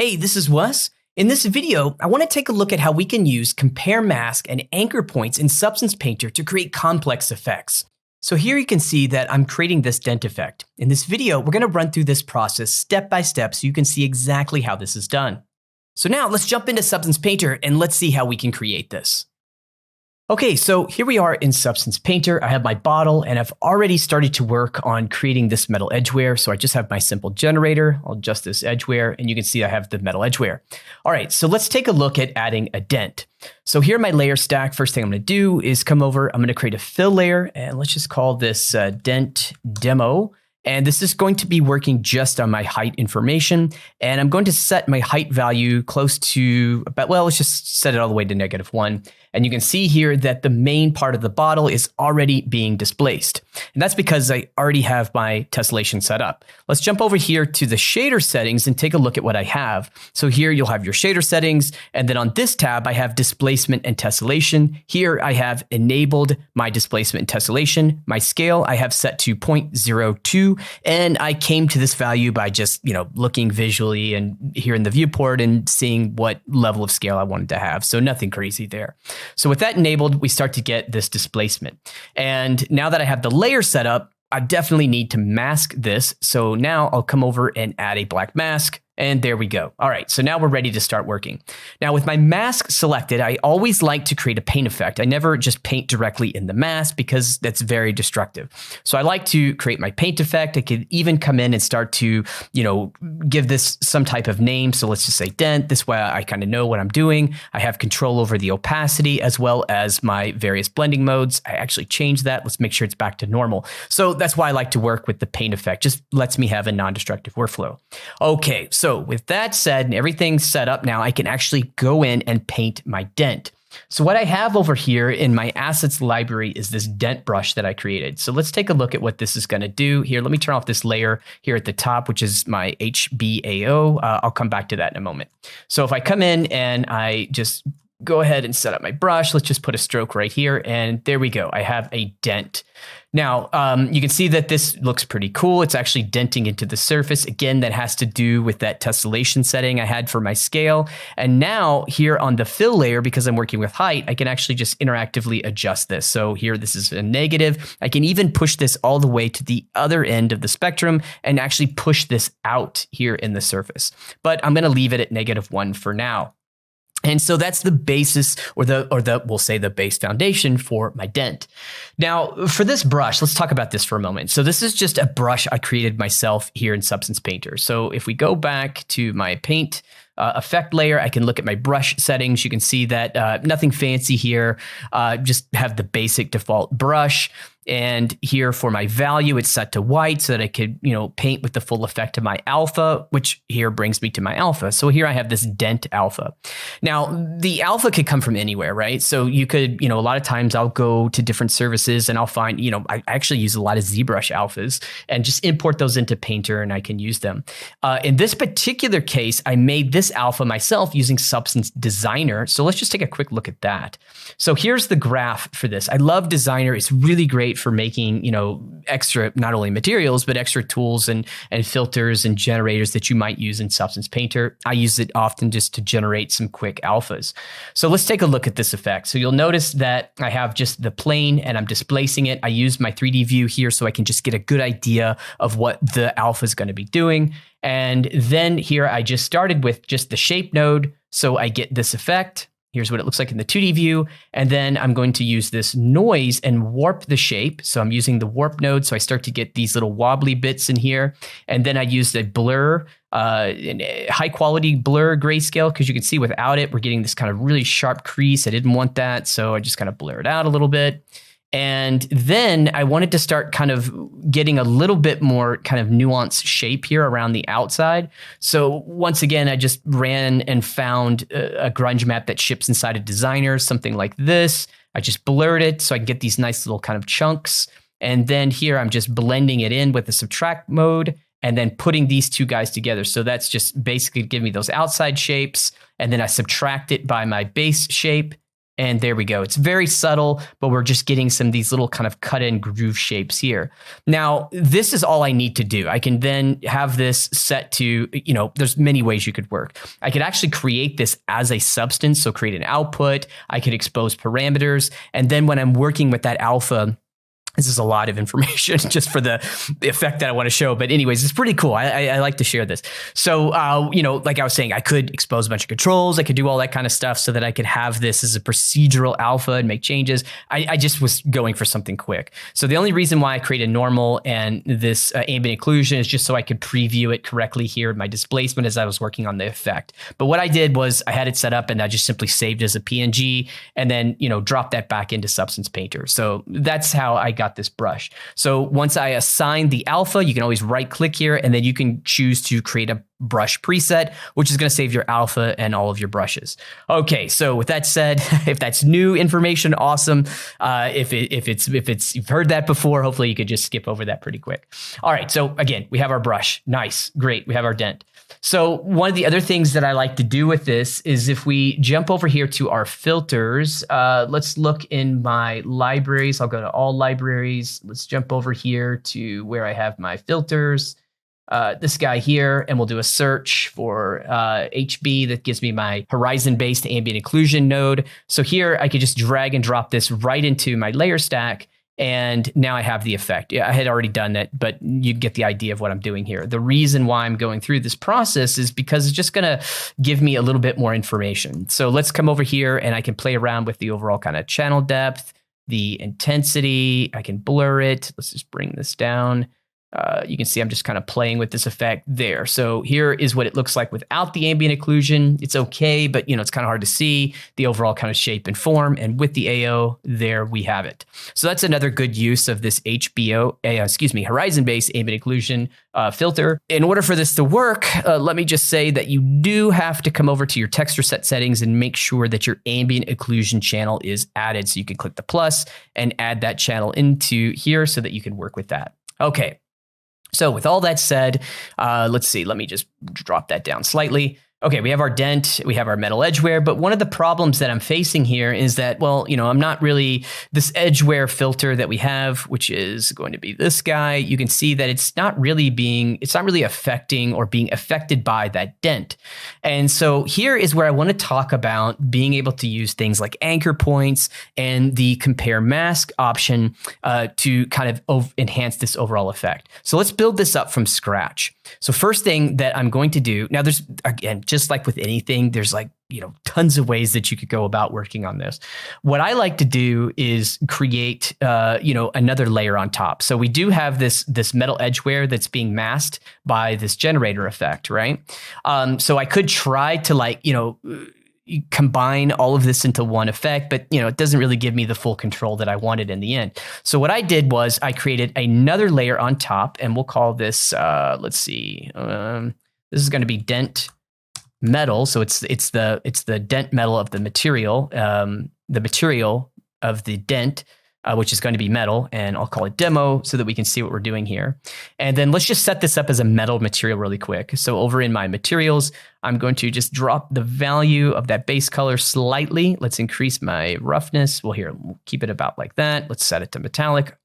Hey, this is Wes. In this video, I want to take a look at how we can use compare mask and anchor points in Substance Painter to create complex effects. So here you can see that I'm creating this dent effect. In this video, we're going to run through this process step by step so you can see exactly how this is done. So now let's jump into Substance Painter and let's see how we can create this. Okay, so here we are in Substance Painter. I have my bottle and I've already started to work on creating this metal edgeware. So I just have my simple generator. I'll adjust this edgeware and you can see I have the metal edgeware. All right, so let's take a look at adding a dent. So here in my layer stack, first thing I'm gonna do is come over, I'm gonna create a fill layer and let's just call this Dent Demo. And this is going to be working just on my height information. And I'm going to set my height value close to about, well, let's just set it all the way to -1. And you can see here that the main part of the bottle is already being displaced. And that's because I already have my tessellation set up. Let's jump over here to the shader settings and take a look at what I have. So here you'll have your shader settings. And then on this tab, I have displacement and tessellation. Here I have enabled my displacement and tessellation. My scale I have set to 0.02. And I came to this value by just, looking visually and here in the viewport and seeing what level of scale I wanted to have. So nothing crazy there. So with that enabled, we start to get this displacement. And now that I have the layer set up, I definitely need to mask this. So now I'll come over and add a black mask. And there we go. All right, so now we're ready to start working. Now with my mask selected, I always like to create a paint effect. I never just paint directly in the mask because that's very destructive. So I like to create my paint effect. I could even come in and start to, give this some type of name. So let's just say dent. This way I kind of know what I'm doing. I have control over the opacity as well as my various blending modes. I actually changed that. Let's make sure it's back to normal. So that's why I like to work with the paint effect. Just lets me have a non-destructive workflow. Okay, so with that said and everything set up now, I can actually go in and paint my dent. So what I have over here in my assets library is this dent brush that I created. So let's take a look at what this is going to do here. Let me turn off this layer here at the top, which is my HBAO. I'll come back to that in a moment. So if I come in and I just go ahead and set up my brush, let's just put a stroke right here. And there we go. I have a dent. Now, you can see that this looks pretty cool. It's actually denting into the surface. Again, that has to do with that tessellation setting I had for my scale. And now here on the fill layer, because I'm working with height, I can actually just interactively adjust this. So here, this is a negative. I can even push this all the way to the other end of the spectrum and actually push this out here in the surface. But I'm going to leave it at -1 for now. And so that's the basis or we'll say the base foundation for my dent. Now for this brush, let's talk about this for a moment. So this is just a brush I created myself here in Substance Painter. So if we go back to my paint effect layer, I can look at my brush settings. You can see that nothing fancy here, just have the basic default brush. And here for my value, it's set to white so that I could, paint with the full effect of my alpha, which here brings me to my alpha. So here I have this dent alpha. Now, the alpha could come from anywhere, right? So you could, a lot of times I'll go to different services and I'll find, I actually use a lot of ZBrush alphas and just import those into Painter and I can use them. In this particular case, I made this alpha myself using Substance Designer. So let's just take a quick look at that. So here's the graph for this. I love Designer. It's really great for making, extra, not only materials, but extra tools and filters and generators that you might use in Substance Painter. I use it often just to generate some quick alphas. So let's take a look at this effect. So you'll notice that I have just the plane and I'm displacing it. I use my 3D view here so I can just get a good idea of what the alpha is going to be doing. And then here I just started with just the shape node. So I get this effect. Here's what it looks like in the 2D view. And then I'm going to use this noise and warp the shape. So I'm using the warp node. So I start to get these little wobbly bits in here. And then I used a blur, high quality blur grayscale, because you can see without it, we're getting this kind of really sharp crease. I didn't want that. So I just kind of blur it out a little bit. And then I wanted to start kind of getting a little bit more kind of nuanced shape here around the outside. So once again, I just ran and found a grunge map that ships inside of Designer, something like this. I just blurred it so I can get these nice little kind of chunks. And then here I'm just blending it in with the subtract mode and then putting these two guys together. So that's just basically giving me those outside shapes. And then I subtract it by my base shape. And there we go. It's very subtle, but we're just getting some of these little kind of cut in groove shapes here. Now, this is all I need to do. I can then have this set to, there's many ways you could work. I could actually create this as a substance. So create an output. I could expose parameters. And then when I'm working with that alpha, this is a lot of information just for the effect that I want to show. But anyways, it's pretty cool. I like to share this. So, like I was saying, I could expose a bunch of controls. I could do all that kind of stuff so that I could have this as a procedural alpha and make changes. I just was going for something quick. So the only reason why I created normal and this ambient occlusion is just so I could preview it correctly here in my displacement as I was working on the effect. But what I did was I had it set up and I just simply saved as a PNG and then, dropped that back into Substance Painter. So that's how I got this brush. So once I assign the alpha, you can always right click here and then you can choose to create a brush preset, which is going to save your alpha and all of your brushes. Okay, so with that said, if that's new information, awesome. If it's you've heard that before, hopefully you could just skip over that pretty quick. All right, so again, we have our brush. Nice, great. We have our dent. So one of the other things that I like to do with this is if we jump over here to our filters, let's look in my libraries. I'll go to all libraries. Let's jump over here to where I have my filters. This guy here, and we'll do a search for HB that gives me my horizon-based ambient occlusion node. So here I could just drag and drop this right into my layer stack, and now I have the effect. I had already done that, but you get the idea of what I'm doing here. The reason why I'm going through this process is because it's just gonna give me a little bit more information. So let's come over here and I can play around with the overall kind of channel depth, the intensity, I can blur it. Let's just bring this down. You can see I'm just kind of playing with this effect there. So here is what it looks like without the ambient occlusion. It's okay, but it's kind of hard to see the overall kind of shape and form. And with the AO, there we have it. So that's another good use of this horizon-based ambient occlusion filter. In order for this to work, let me just say that you do have to come over to your texture set settings and make sure that your ambient occlusion channel is added. So you can click the plus and add that channel into here so that you can work with that. Okay. So with all that said, let's see, let me just drop that down slightly. Okay, we have our dent, we have our metal edge wear, but one of the problems that I'm facing here is that, well, I'm not really, this edge wear filter that we have, which is going to be this guy, you can see that it's not really affecting or being affected by that dent. And so here is where I want to talk about being able to use things like anchor points and the compare mask option to kind of enhance this overall effect. So let's build this up from scratch. So first thing that I'm going to do, now there's, again, just like with anything, there's tons of ways that you could go about working on this. What I like to do is create, another layer on top. So we do have this metal edge wear that's being masked by this generator effect, right? So I could try to combine all of this into one effect, but it doesn't really give me the full control that I wanted in the end. So what I did was I created another layer on top, and we'll call this, let's see, this is going to be dent metal. So it's the dent metal of the material of the dent, which is going to be metal, and I'll call it demo so that we can see what we're doing here. And then let's just set this up as a metal material really quick. So over in my materials, I'm going to just drop the value of that base color slightly. Let's increase my roughness. Well, here, we'll keep it about like that. Let's set it to metallic.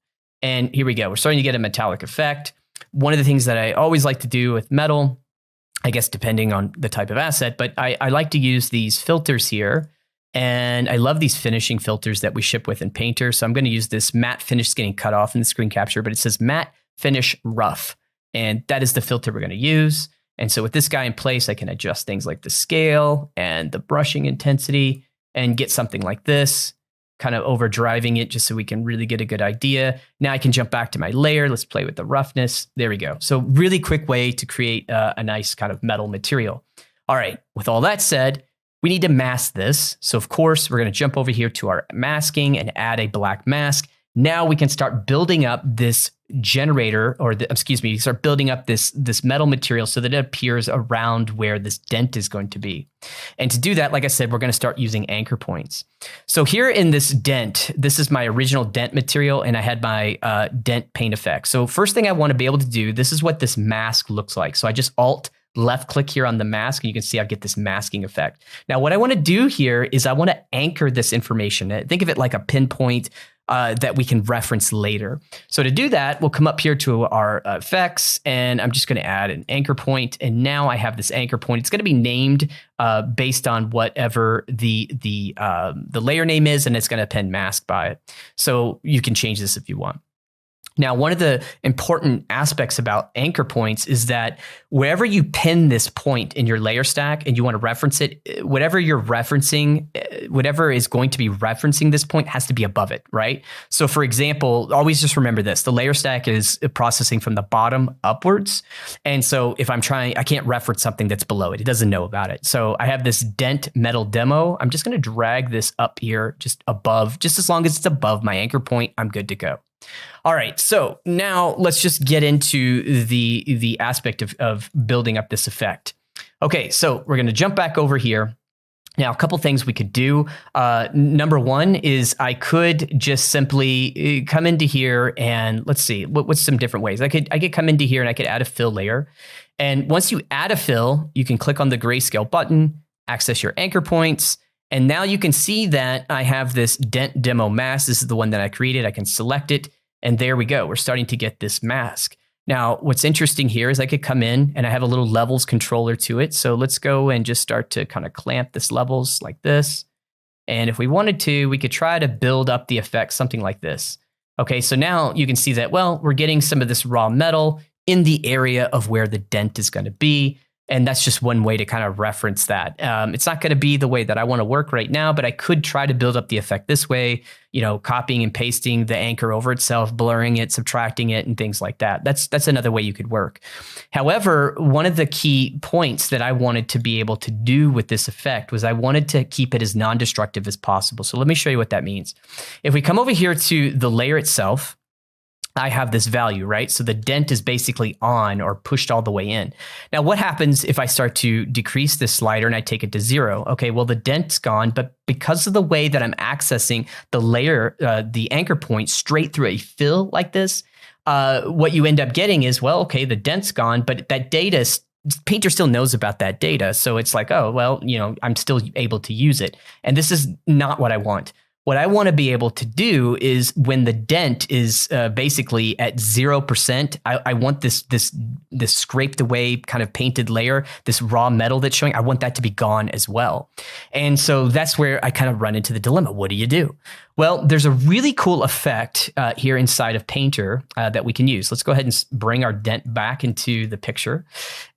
And here we go. We're starting to get a metallic effect. One of the things that I always like to do with metal, I guess depending on the type of asset, but I like to use these filters here. And I love these finishing filters that we ship with in Painter. So I'm going to use this matte finish getting cut off in the screen capture, but it says matte finish rough. And that is the filter we're going to use. And so with this guy in place, I can adjust things like the scale and the brushing intensity and get something like this, kind of overdriving it just so we can really get a good idea. Now I can jump back to my layer. Let's play with the roughness. There we go. So really quick way to create a nice kind of metal material. All right, with all that said, we need to mask this. So of course, we're going to jump over here to our masking and add a black mask. Now we can start building up this generator, or start building up this metal material so that it appears around where this dent is going to be. And to do that, like I said, we're going to start using anchor points. So here in this dent, this is my original dent material, and I had my dent paint effect. So first thing I want to be able to do, this is what this mask looks like. So I just Alt left click here on the mask, and you can see I get this masking effect. Now, what I want to do here is I want to anchor this information. Think of it like a pinpoint that we can reference later. So to do that, we'll come up here to our effects, and I'm just going to add an anchor point. And now I have this anchor point. It's going to be named based on whatever the layer name is, and it's going to append mask by it. So you can change this if you want. Now, one of the important aspects about anchor points is that wherever you pin this point in your layer stack and you want to reference it, whatever you're referencing, whatever is going to be referencing this point has to be above it, right? So for example, always just remember this, the layer stack is processing from the bottom upwards. And so if I'm trying, I can't reference something that's below it. It doesn't know about it. So I have this Dent metal demo. I'm just going to drag this up here just above, just as long as it's above my anchor point, I'm good to go. All right, so now let's just get into the aspect of building up this effect. Okay, so we're going to jump back over here. Now, a couple things we could do. Number one is I could just simply come into here and let's see, what's some different ways? I could come into here and I could add a fill layer. And once you add a fill, you can click on the grayscale button, access your anchor points. And now you can see that I have this Dent demo mask. This is the one that I created. I can select it. And there we go. We're starting to get this mask. Now, what's interesting here is I could come in and I have a little levels controller to it. So let's go and just start to kind of clamp this levels like this. And if we wanted to, we could try to build up the effect, something like this. Okay, so now you can see that, well, we're getting some of this raw metal in the area of where the dent is going to be. And that's just one way to kind of reference that. It's not going to be the way that I want to work right now, but I could try to build up the effect this way, you know, copying and pasting the anchor over itself, blurring it, subtracting it, and things like that. That's another way you could work. However, one of the key points that I wanted to be able to do with this effect was I wanted to keep it as non-destructive as possible. So let me show you what that means. If we come over here to the layer itself, I have this value, right? So the dent is basically on or pushed all the way in. Now, what happens if I start to decrease this slider and I take it to 0? Okay, well, the dent's gone, but because of the way that I'm accessing the layer, the anchor point straight through a fill like this, what you end up getting is, well, okay, the dent's gone, but that data Painter still knows about that data. So it's like, oh, well, you know, I'm still able to use it. And this is not what I want. What I want to be able to do is when the dent is basically at 0%, I want this scraped away kind of painted layer, this raw metal that's showing, I want that to be gone as well. And so that's where I kind of run into the dilemma. What do you do? Well, there's a really cool effect here inside of Painter that we can use. Let's go ahead and bring our dent back into the picture.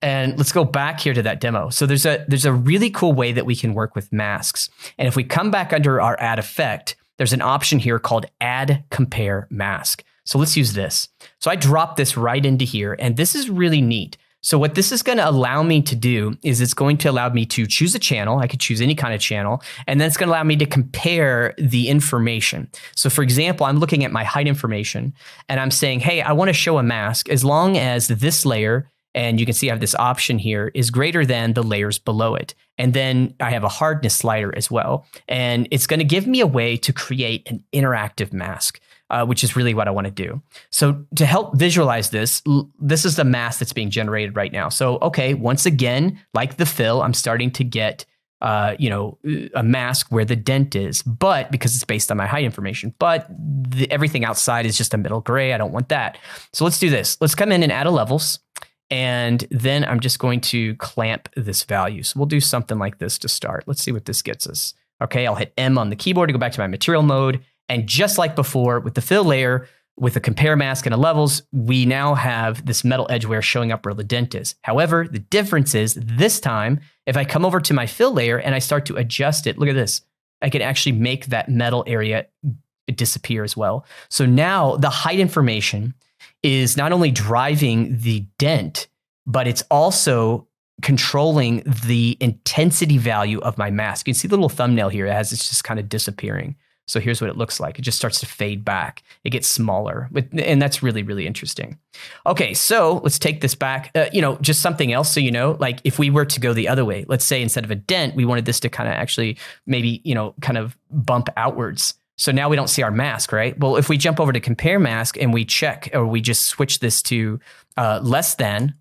And let's go back here to that demo. So there's a really cool way that we can work with masks. And if we come back under our add effect, there's an option here called add compare mask. So let's use this. So I drop this right into here, and this is really neat. So what this is going to allow me to do is it's going to allow me to choose a channel. I could choose any kind of channel, and then it's going to allow me to compare the information. So for example, I'm looking at my height information and I'm saying, hey, I want to show a mask as long as this layer, and you can see I have this option here, is greater than the layers below it. And then I have a hardness slider as well. And it's going to give me a way to create an interactive mask. Which is really what I want to do. So to help visualize this, this is the mask that's being generated right now. So, okay, once again, like the fill, I'm starting to get, a mask where the dent is, but because it's based on my height information, but everything outside is just a middle gray. I don't want that. So let's do this. Let's come in and add a levels. And then I'm just going to clamp this value. So we'll do something like this to start. Let's see what this gets us. Okay, I'll hit M on the keyboard to go back to my material mode. And just like before with the fill layer, with a compare mask and a levels, we now have this metal edgeware showing up where the dent is. However, the difference is this time, if I come over to my fill layer and I start to adjust it, look at this, I can actually make that metal area disappear as well. So now the height information is not only driving the dent, but it's also controlling the intensity value of my mask. You can see the little thumbnail here as it's just kind of disappearing. So here's what it looks like. It just starts to fade back. It gets smaller, and that's really, really interesting. Okay, so let's take this back. Just something else so you know, like if we were to go the other way, let's say instead of a dent, we wanted this to kind of actually maybe, kind of bump outwards. So now we don't see our mask, right? Well, if we jump over to compare mask and we check, or we just switch this to less than,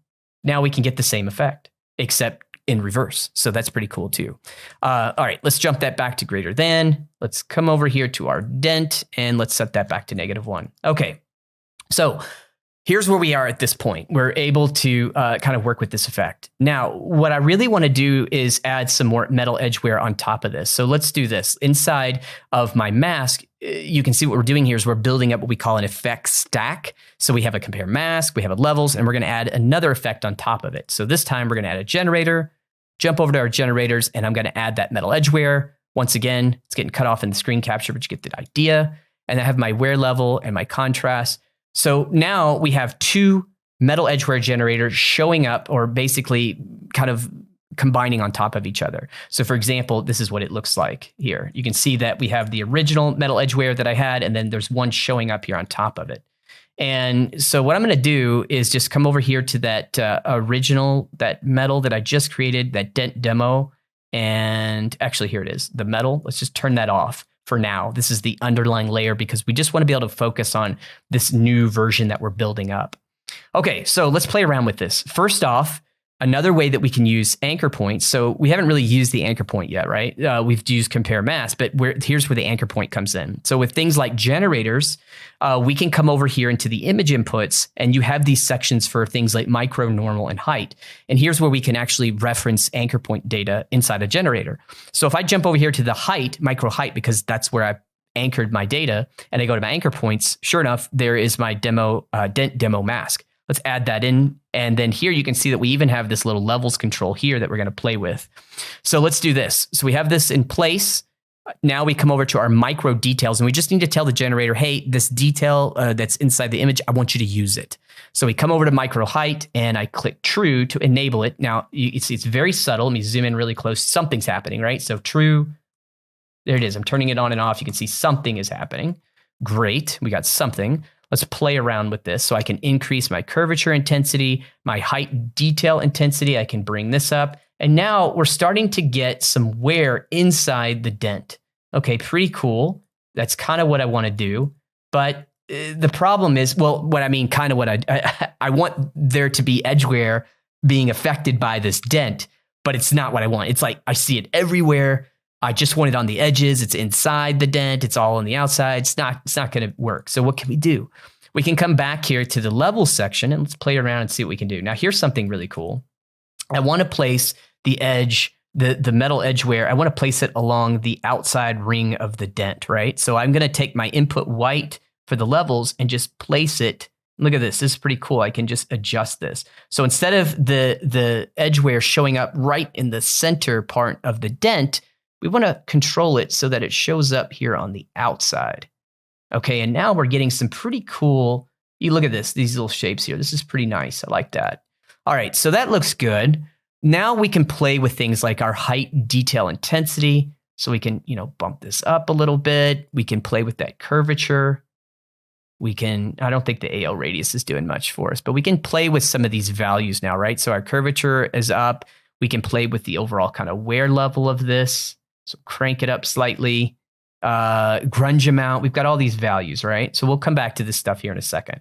now we can get the same effect. except in reverse. So that's pretty cool too. All right, let's jump that back to greater than. Let's come over here to our dent and let's set that back to -1. Okay, so here's where we are at this point. We're able to kind of work with this effect. Now, what I really want to do is add some more metal edge wear on top of this. So let's do this. Inside of my mask, you can see what we're doing here is we're building up what we call an effect stack. So we have a compare mask, we have a levels, and we're going to add another effect on top of it. So this time we're going to add a generator, jump over to our generators, and I'm going to add that metal edge wear. Once again, it's getting cut off in the screen capture, but you get the idea. And I have my wear level and my contrast. So now we have two metal edge wear generators showing up, or basically kind of combining on top of each other. So for example, this is what it looks like here. You can see that we have the original metal edge wear that I had, and then there's one showing up here on top of it. And so what I'm going to do is just come over here to that original, that metal that I just created, that Dent demo. And actually here it is, the metal. Let's just turn that off for now. This is the underlying layer because we just want to be able to focus on this new version that we're building up. Okay, so let's play around with this. First off, another way that we can use anchor points. So we haven't really used the anchor point yet, right? We've used compare mask, but here's where the anchor point comes in. So with things like generators, we can come over here into the image inputs, and you have these sections for things like micro, normal, and height. And here's where we can actually reference anchor point data inside a generator. So if I jump over here to the height, micro height, because that's where I've anchored my data, and I go to my anchor points, sure enough, there is my demo Dent demo mask. Let's add that in. And then here you can see that we even have this little levels control here that we're going to play with. So let's do this. So we have this in place. Now we come over to our micro details, and we just need to tell the generator, hey, this detail that's inside the image, I want you to use it. So we come over to micro height and I click true to enable it. Now you see it's very subtle. Let me zoom in really close. Something's happening, right? So true. There it is. I'm turning it on and off. You can see something is happening. Great. We got something. Let's play around with this. So I can increase my curvature intensity, my height detail intensity. I can bring this up. And now we're starting to get some wear inside the dent. Okay, pretty cool. That's kind of what I want to do. But the problem is, well, what I mean, kind of what I want there to be edge wear being affected by this dent, but it's not what I want. It's like I see it everywhere. I just want it on the edges. It's inside the dent. It's all on the outside. It's not going to work. So what can we do? We can come back here to the levels section and let's play around and see what we can do. Now here's something really cool. I want to place the edge, the metal edge wear. I want to place it along the outside ring of the dent, right? So I'm going to take my input white for the levels and just place it. Look at this. This is pretty cool. I can just adjust this. So instead of the edge wear showing up right in the center part of the dent, we want to control it so that it shows up here on the outside. Okay, and now we're getting some pretty cool, you look at this, these little shapes here. This is pretty nice. I like that. All right, so that looks good. Now we can play with things like our height detail intensity. So we can, bump this up a little bit. We can play with that curvature. We can, I don't think the AL radius is doing much for us, but we can play with some of these values now, right? So our curvature is up. We can play with the overall kind of wear level of this. So crank it up slightly, grunge amount. We've got all these values, right? So we'll come back to this stuff here in a second.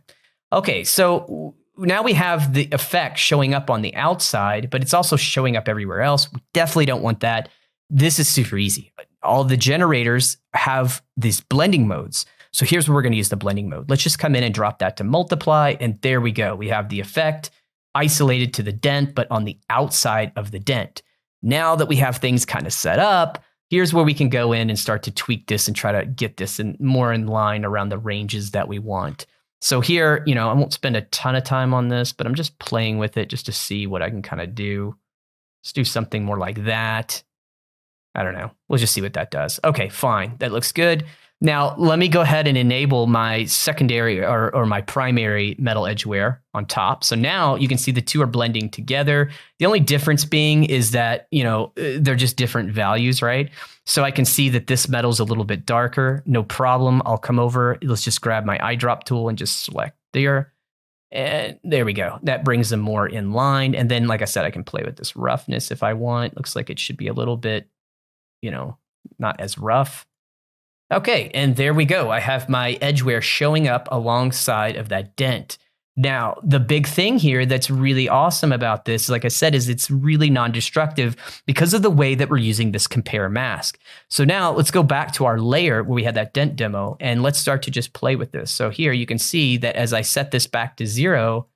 Okay, so now we have the effect showing up on the outside, but it's also showing up everywhere else. We definitely don't want that. This is super easy. All the generators have these blending modes. So here's where we're going to use the blending mode. Let's just come in and drop that to multiply, and there we go. We have the effect isolated to the dent, but on the outside of the dent. Now that we have things kind of set up, here's where we can go in and start to tweak this and try to get this more in line around the ranges that we want. So here, I won't spend a ton of time on this, but I'm just playing with it just to see what I can kind of do. Let's do something more like that. I don't know. We'll just see what that does. Okay, fine. That looks good. Now, let me go ahead and enable my secondary or my primary metal edge wear on top. So now you can see the two are blending together. The only difference being is that, they're just different values, right? So I can see that this metal is a little bit darker. No problem. I'll come over. Let's just grab my eyedrop tool and just select there. And there we go. That brings them more in line. And then, like I said, I can play with this roughness if I want. Looks like it should be a little bit, not as rough. Okay, and there we go. I have my edge wear showing up alongside of that dent. Now, the big thing here that's really awesome about this, like I said, is it's really non-destructive because of the way that we're using this compare mask. So now let's go back to our layer where we had that dent demo, and let's start to just play with this. So here you can see that as I set this back to 0,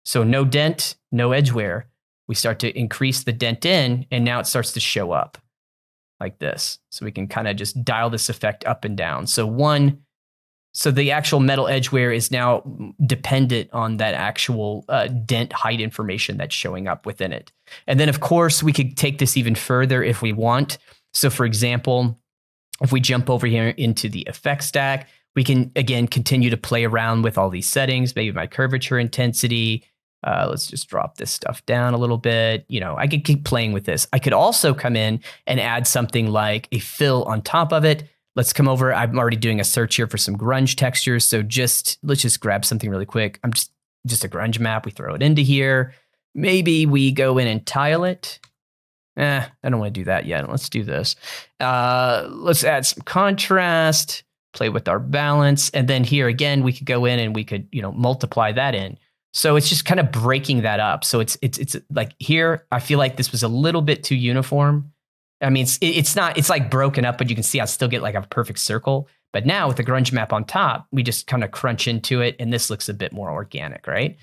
so no dent, no edge wear, we start to increase the dent in, and now it starts to show up like this. So we can kind of just dial this effect up and down. So the actual metal edge wear is now dependent on that actual dent height information that's showing up within it. And then, of course, we could take this even further if we want. So, for example, if we jump over here into the effect stack, we can, again, continue to play around with all these settings, maybe my curvature intensity. Let's just drop this stuff down a little bit. I could keep playing with this. I could also come in and add something like a fill on top of it. Let's come over. I'm already doing a search here for some grunge textures. So let's just grab something really quick. I'm just a grunge map. We throw it into here. Maybe we go in and tile it. I don't want to do that yet. Let's do this. Let's add some contrast, play with our balance. And then here again, we could go in and we could, multiply that in. So it's just kind of breaking that up. So it's like here, I feel like this was a little bit too uniform. I mean, it's not, it's like broken up, but you can see I still get like a perfect circle. But now with the grunge map on top, we just kind of crunch into it, and this looks a bit more organic, right?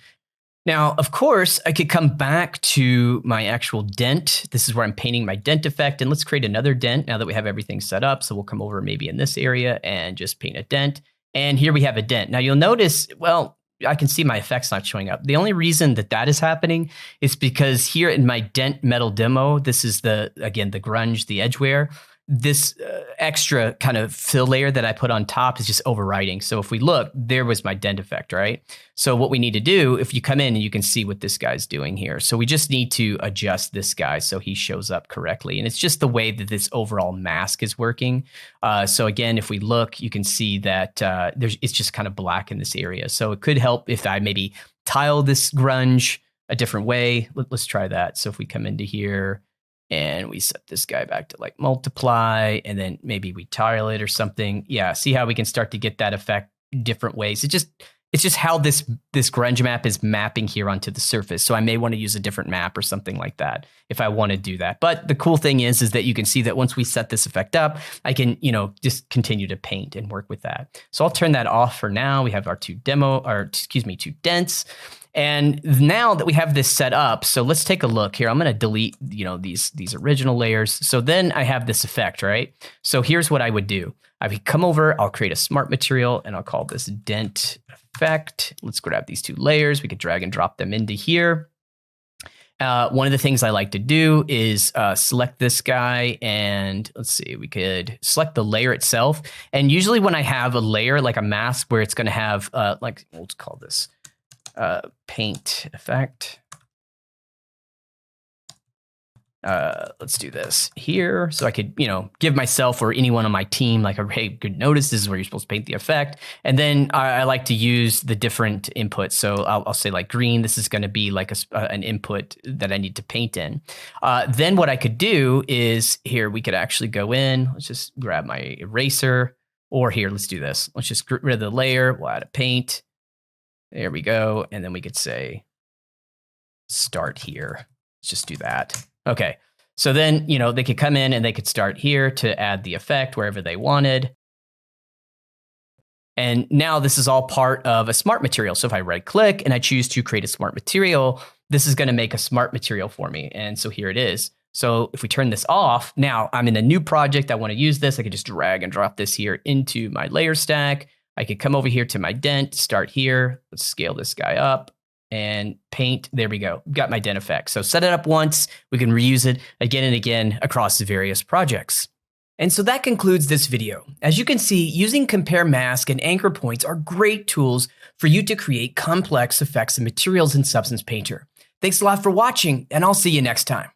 Now, of course, I could come back to my actual dent. This is where I'm painting my dent effect, and let's create another dent now that we have everything set up. So we'll come over maybe in this area and just paint a dent. And here we have a dent. Now you'll notice, well, I can see my effects not showing up. The only reason that is happening is because here in my dent metal demo, this is the grunge, the edge wear. This extra kind of fill layer that I put on top is just overriding. So if we look, there was my dent effect, right? So what we need to do, if you come in and you can see what this guy's doing here. So we just need to adjust this guy so he shows up correctly. And it's just the way that this overall mask is working. So again, if we look, you can see that it's just kind of black in this area. So it could help if I maybe tile this grunge a different way. Let's try that. So if we come into here, and we set this guy back to like multiply, and then maybe we tile it or something. Yeah, see how we can start to get that effect different ways. It's just how this grunge map is mapping here onto the surface. So I may want to use a different map or something like that if I want to do that. But the cool thing is that you can see that once we set this effect up, I can, just continue to paint and work with that. So I'll turn that off for now. We have our two dents. And now that we have this set up, so let's take a look here. I'm going to delete, these original layers. So then I have this effect, right? So here's what I would do. I would come over, I'll create a smart material, and I'll call this dent effect. Let's grab these two layers. We could drag and drop them into here. One of the things I like to do is select this guy, and let's see, we could select the layer itself. And usually when I have a layer like a mask where it's going to have let's call this paint effect. Let's do this here. So I could, give myself or anyone on my team like hey, good notice, this is where you're supposed to paint the effect. And then I like to use the different inputs. So I'll say like green, this is going to be like an input that I need to paint in. Then what I could do is here, we could actually go in. Let's just grab my eraser, or here, let's do this. Let's just get rid of the layer. We'll add a paint. There we go. And then we could say start here. Let's just do that. Okay. So then, they could come in and they could start here to add the effect wherever they wanted. And now this is all part of a smart material. So if I right click and I choose to create a smart material, this is going to make a smart material for me. And so here it is. So if we turn this off, now I'm in a new project. I want to use this. I could just drag and drop this here into my layer stack. I could come over here to my dent, start here. Let's scale this guy up and paint. There we go. Got my dent effect. So set it up once. We can reuse it again and again across the various projects. And so that concludes this video. As you can see, using compare mask and anchor points are great tools for you to create complex effects and materials in Substance Painter. Thanks a lot for watching, and I'll see you next time.